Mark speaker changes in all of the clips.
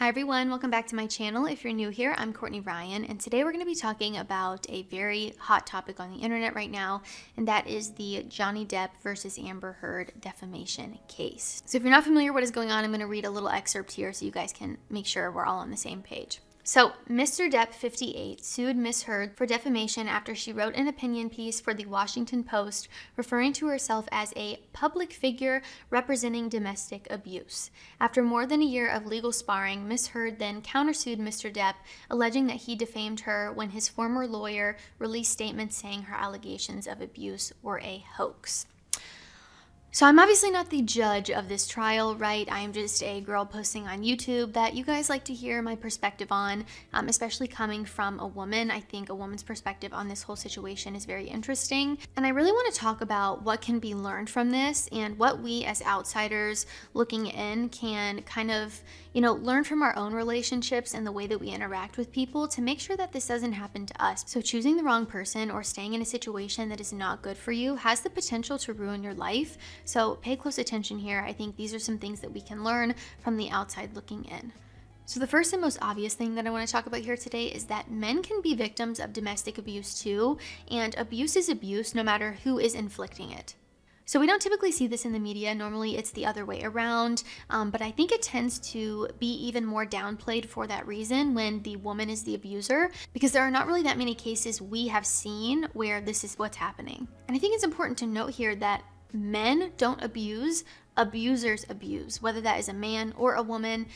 Speaker 1: Hi everyone, welcome back to my channel. If you're new here, I'm Courtney Ryan, and today we're going to be talking about a very hot topic on the internet right now, and that is the Johnny Depp versus Amber Heard defamation case. So if you're not familiar with what is going on, I'm going to read a little excerpt here so you guys can make sure we're all on the same page. So, Mr. Depp, 58, sued Miss Heard for defamation after she wrote an opinion piece for the Washington Post referring to herself as a public figure representing domestic abuse. After more than a year of legal sparring, Miss Heard then countersued Mr. Depp, alleging that he defamed her when his former lawyer released statements saying her allegations of abuse were a hoax. So I'm obviously not the judge of this trial, right? I am just a girl posting on YouTube that you guys like to hear my perspective on, especially coming from a woman. I think a woman's perspective on this whole situation is very interesting. And I really want to talk about what can be learned from this and what we as outsiders looking in can kind of, learn from our own relationships and the way that we interact with people to make sure that this doesn't happen to us. So choosing the wrong person or staying in a situation that is not good for you has the potential to ruin your life. So pay close attention here. I think these are some things that we can learn from the outside looking in. So the first and most obvious thing that I want to talk about here today is that men can be victims of domestic abuse too, and abuse is abuse no matter who is inflicting it. So we don't typically see this in the media. Normally it's the other way around, but I think it tends to be even more downplayed for that reason when the woman is the abuser, because there are not really that many cases we have seen where this is what's happening. And I think it's important to note here that men don't abuse, abusers abuse, whether that is a man or a woman.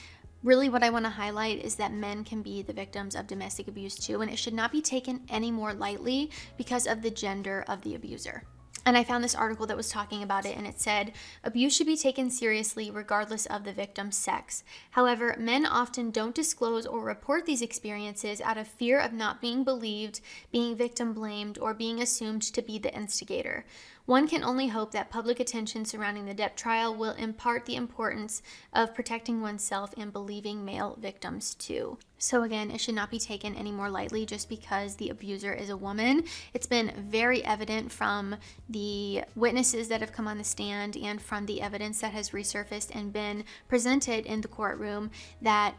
Speaker 1: Really what I want to highlight is that men can be the victims of domestic abuse too, and it should not be taken any more lightly because of the gender of the abuser. And I found this article that was talking about it, and it said, abuse should be taken seriously regardless of the victim's sex. However, men often don't disclose or report these experiences out of fear of not being believed, being victim blamed, or being assumed to be the instigator. One can only hope that public attention surrounding the Depp trial will impart the importance of protecting oneself and believing male victims too. So again, it should not be taken any more lightly just because the abuser is a woman. It's been very evident from the witnesses that have come on the stand and from the evidence that has resurfaced and been presented in the courtroom that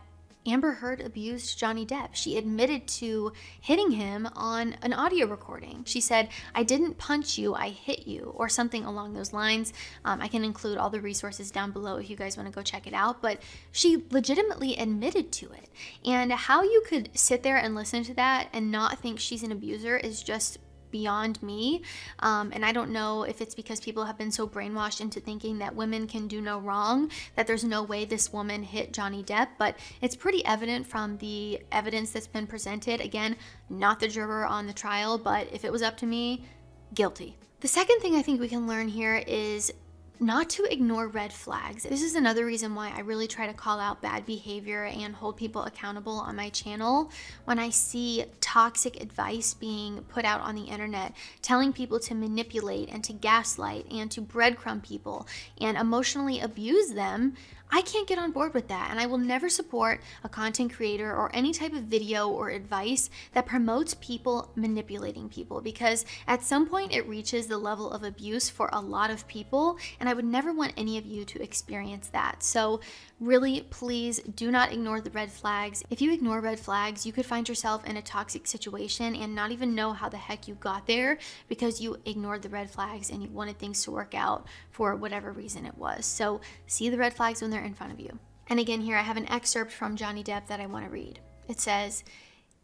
Speaker 1: Amber Heard abused Johnny Depp. She admitted to hitting him on an audio recording. She said, "I didn't punch you, I hit you," or something along those lines. I can include all the resources down below if you guys want to go check it out, but she legitimately admitted to it. And how you could sit there and listen to that and not think she's an abuser is just beyond me. And I don't know if it's because people have been so brainwashed into thinking that women can do no wrong, that there's no way this woman hit Johnny Depp, but it's pretty evident from the evidence that's been presented. Again, not the juror on the trial, but if it was up to me, guilty. The second thing I think we can learn here is not to ignore red flags. This is another reason why I really try to call out bad behavior and hold people accountable on my channel. When I see toxic advice being put out on the internet, telling people to manipulate and to gaslight and to breadcrumb people and emotionally abuse them, I can't get on board with that, and I will never support a content creator or any type of video or advice that promotes people manipulating people, because at some point it reaches the level of abuse for a lot of people, and I would never want any of you to experience that. So really, please do not ignore the red flags. If you ignore red flags, you could find yourself in a toxic situation and not even know how the heck you got there because you ignored the red flags and you wanted things to work out for whatever reason it was. So see the red flags when they're in front of you. And again, here I have an excerpt from Johnny Depp that I want to read. It says,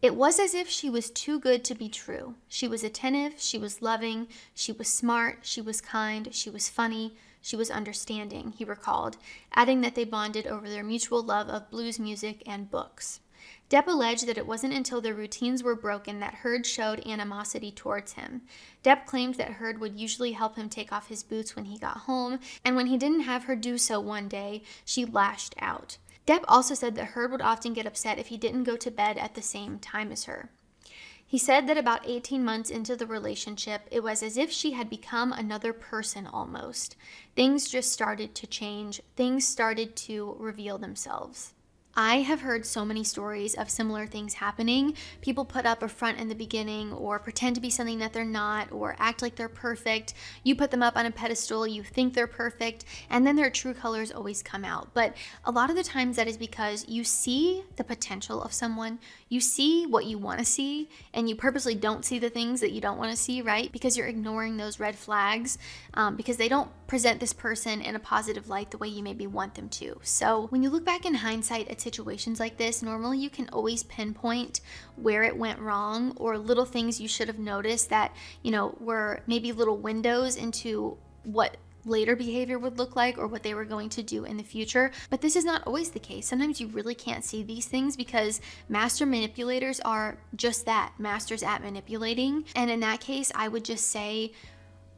Speaker 1: "It was as if she was too good to be true. She was attentive, she was loving, she was smart, she was kind, she was funny, she was understanding," he recalled, adding that they bonded over their mutual love of blues music and books. Depp alleged that it wasn't until their routines were broken that Heard showed animosity towards him. Depp claimed that Heard would usually help him take off his boots when he got home, and when he didn't have her do so one day, she lashed out. Depp also said that Heard would often get upset if he didn't go to bed at the same time as her. He said that about 18 months into the relationship, it was as if she had become another person almost. Things just started to change. Things started to reveal themselves. I have heard so many stories of similar things happening. People put up a front in the beginning or pretend to be something that they're not or act like they're perfect. You put them up on a pedestal, you think they're perfect, and then their true colors always come out. But a lot of the times that is because you see the potential of someone, you see what you want to see, and you purposely don't see the things that you don't want to see, right? Because you're ignoring those red flags because they don't present this person in a positive light the way you maybe want them to. So when you look back in hindsight at situations like this, normally you can always pinpoint where it went wrong or little things you should have noticed that, you know, were maybe little windows into what later behavior would look like or what they were going to do in the future. But this is not always the case. Sometimes you really can't see these things because master manipulators are just that, masters at manipulating. And in that case, I would just say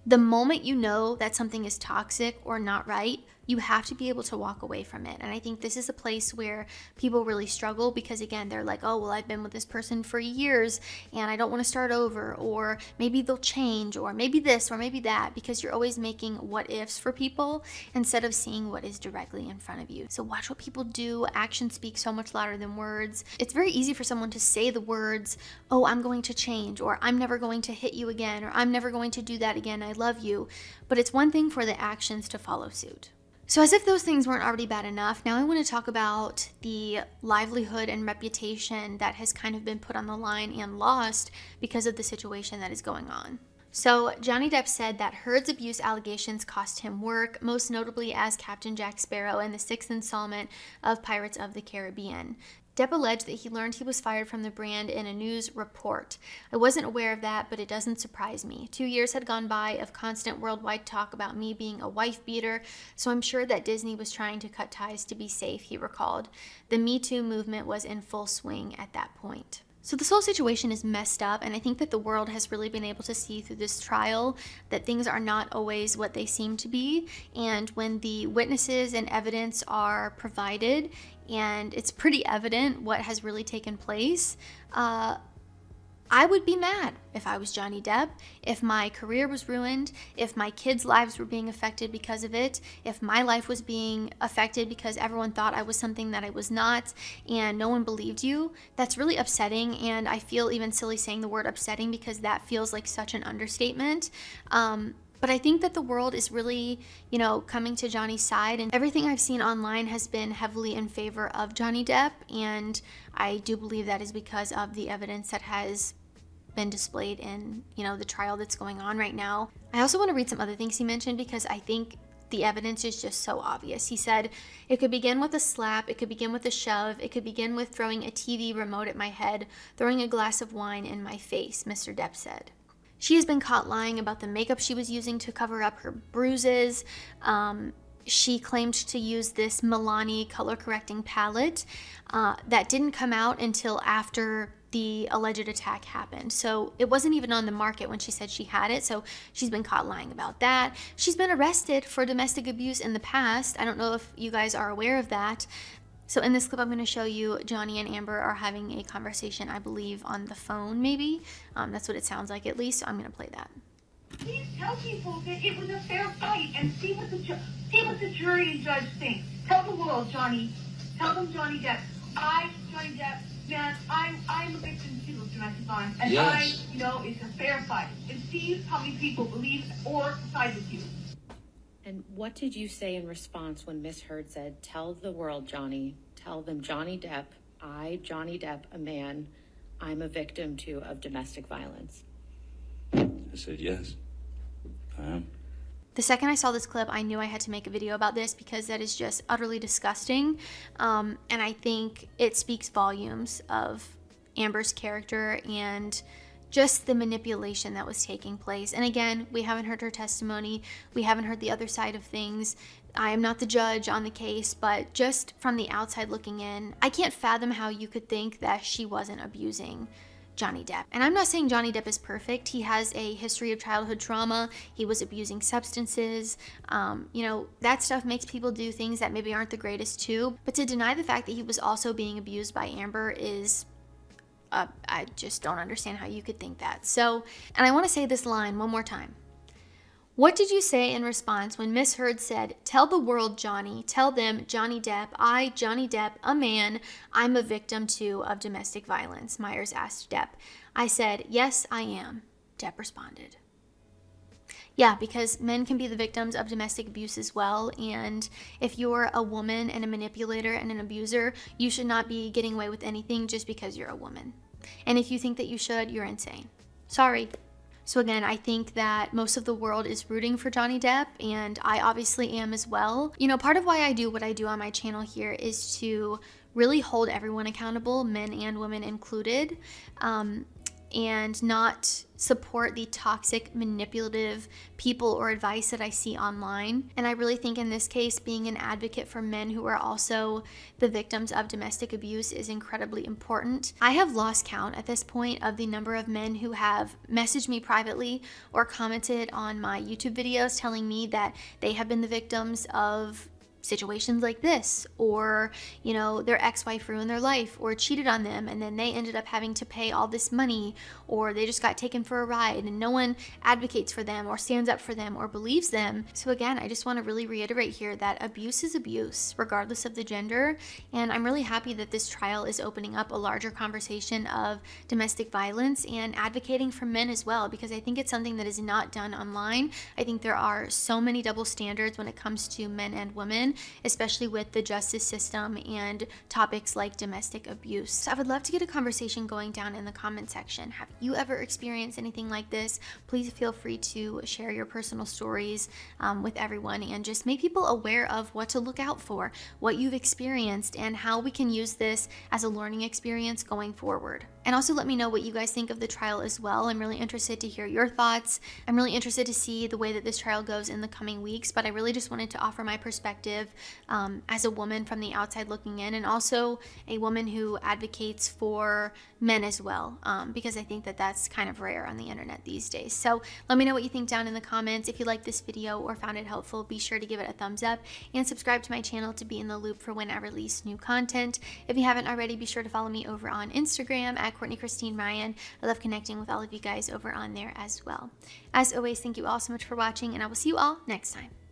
Speaker 1: the moment you know that something is toxic or not right, you have to be able to walk away from it. And I think this is a place where people really struggle because, again, they're like, oh, well, I've been with this person for years and I don't want to start over, or maybe they'll change, or maybe this, or maybe that, because you're always making what ifs for people instead of seeing what is directly in front of you. So watch what people do. Actions speak so much louder than words. It's very easy for someone to say the words, oh, I'm going to change, or I'm never going to hit you again, or I'm never going to do that again, I love you. But it's one thing for the actions to follow suit. So as if those things weren't already bad enough, now I want to talk about the livelihood and reputation that has kind of been put on the line and lost because of the situation that is going on. So Johnny Depp said that Heard's abuse allegations cost him work, most notably as Captain Jack Sparrow in the 6th installment of Pirates of the Caribbean. Depp alleged that he learned he was fired from the brand in a news report. I wasn't aware of that, but it doesn't surprise me. 2 years had gone by of constant worldwide talk about me being a wife beater, so I'm sure that Disney was trying to cut ties to be safe, he recalled. The Me Too movement was in full swing at that point. So this whole situation is messed up, and I think that the world has really been able to see through this trial that things are not always what they seem to be. And when the witnesses and evidence are provided, and it's pretty evident what has really taken place, I would be mad if I was Johnny Depp, if my career was ruined, if my kids' lives were being affected because of it, if my life was being affected because everyone thought I was something that I was not and no one believed you. That's really upsetting, and I feel even silly saying the word upsetting because that feels like such an understatement. But I think that the world is really, you know, coming to Johnny's side, and everything I've seen online has been heavily in favor of Johnny Depp, and I do believe that is because of the evidence that has been displayed in, you know, the trial that's going on right now. I also want to read some other things he mentioned because I think the evidence is just so obvious. He said, it could begin with a slap, it could begin with a shove, it could begin with throwing a TV remote at my head, throwing a glass of wine in my face, Mr. Depp said. She has been caught lying about the makeup she was using to cover up her bruises. She claimed to use this Milani color correcting palette that didn't come out until after the alleged attack happened. So it wasn't even on the market when she said she had it. So she's been caught lying about that. She's been arrested for domestic abuse in the past. I don't know if you guys are aware of that. So in this clip, I'm going to show you Johnny and Amber are having a conversation, I believe, on the phone, maybe. That's what it sounds like, at least. So I'm going to play that.
Speaker 2: Please tell people that it was a fair fight and see what the jury and judge think. Tell the world, Johnny. Tell them, Johnny Depp. Johnny Depp, man, I'm a victim too of domestic violence, and yes. I know it's a fair fight. And see how many people believe or side with you.
Speaker 3: And what did you say in response when Miss Heard said, tell the world, Johnny, tell them Johnny Depp, Johnny Depp, a man, I'm a victim too of domestic violence?
Speaker 4: I said, yes, I am.
Speaker 1: The second I saw this clip, I knew I had to make a video about this because that is just utterly disgusting. And I think it speaks volumes of Amber's character and just the manipulation that was taking place. And again, we haven't heard her testimony. We haven't heard the other side of things. I am not the judge on the case, but just from the outside looking in, I can't fathom how you could think that she wasn't abusing Johnny Depp. And I'm not saying Johnny Depp is perfect. He has a history of childhood trauma. He was abusing substances. You know, that stuff makes people do things that maybe aren't the greatest too. But to deny the fact that he was also being abused by Amber is, I just don't understand how you could think that. So, and I want to say this line one more time. What did you say in response when Miss Heard said, "Tell the world, Johnny, tell them, Johnny Depp, I, Johnny Depp, a man, I'm a victim too of domestic violence?" Myers asked Depp. "I said, yes, I am," Depp responded. Yeah, because men can be the victims of domestic abuse as well, and if you're a woman and a manipulator and an abuser, you should not be getting away with anything just because you're a woman. And if you think that you should, you're insane. Sorry. So again, I think that most of the world is rooting for Johnny Depp, and I obviously am as well. You know, part of why I do what I do on my channel here is to really hold everyone accountable, men and women included, and not support the toxic, manipulative people or advice that I see online. And I really think in this case, being an advocate for men who are also the victims of domestic abuse is incredibly important. I have lost count at this point of the number of men who have messaged me privately or commented on my YouTube videos telling me that they have been the victims of situations like this, or you know, their ex-wife ruined their life or cheated on them and then they ended up having to pay all this money, or they just got taken for a ride and no one advocates for them or stands up for them or believes them. So again, I just want to really reiterate here that abuse is abuse regardless of the gender, and I'm really happy that this trial is opening up a larger conversation of domestic violence and advocating for men as well, because I think it's something that is not done online. I think there are so many double standards when it comes to men and women, especially with the justice system and topics like domestic abuse. So I would love to get a conversation going down in the comment section. Have you ever experienced anything like this? Please feel free to share your personal stories with everyone and just make people aware of what to look out for, what you've experienced, and how we can use this as a learning experience going forward. And also let me know what you guys think of the trial as well. I'm really interested to hear your thoughts. I'm really interested to see the way that this trial goes in the coming weeks, but I really just wanted to offer my perspective as a woman from the outside looking in, and also a woman who advocates for men as well, because I think that that's kind of rare on the internet these days. So let me know what you think down in the comments. If you liked this video or found it helpful, be sure to give it a thumbs up and subscribe to my channel to be in the loop for when I release new content. If you haven't already, be sure to follow me over on Instagram at Courtney Christine Ryan. I love connecting with all of you guys over on there as well. As always, thank you all so much for watching, and I will see you all next time.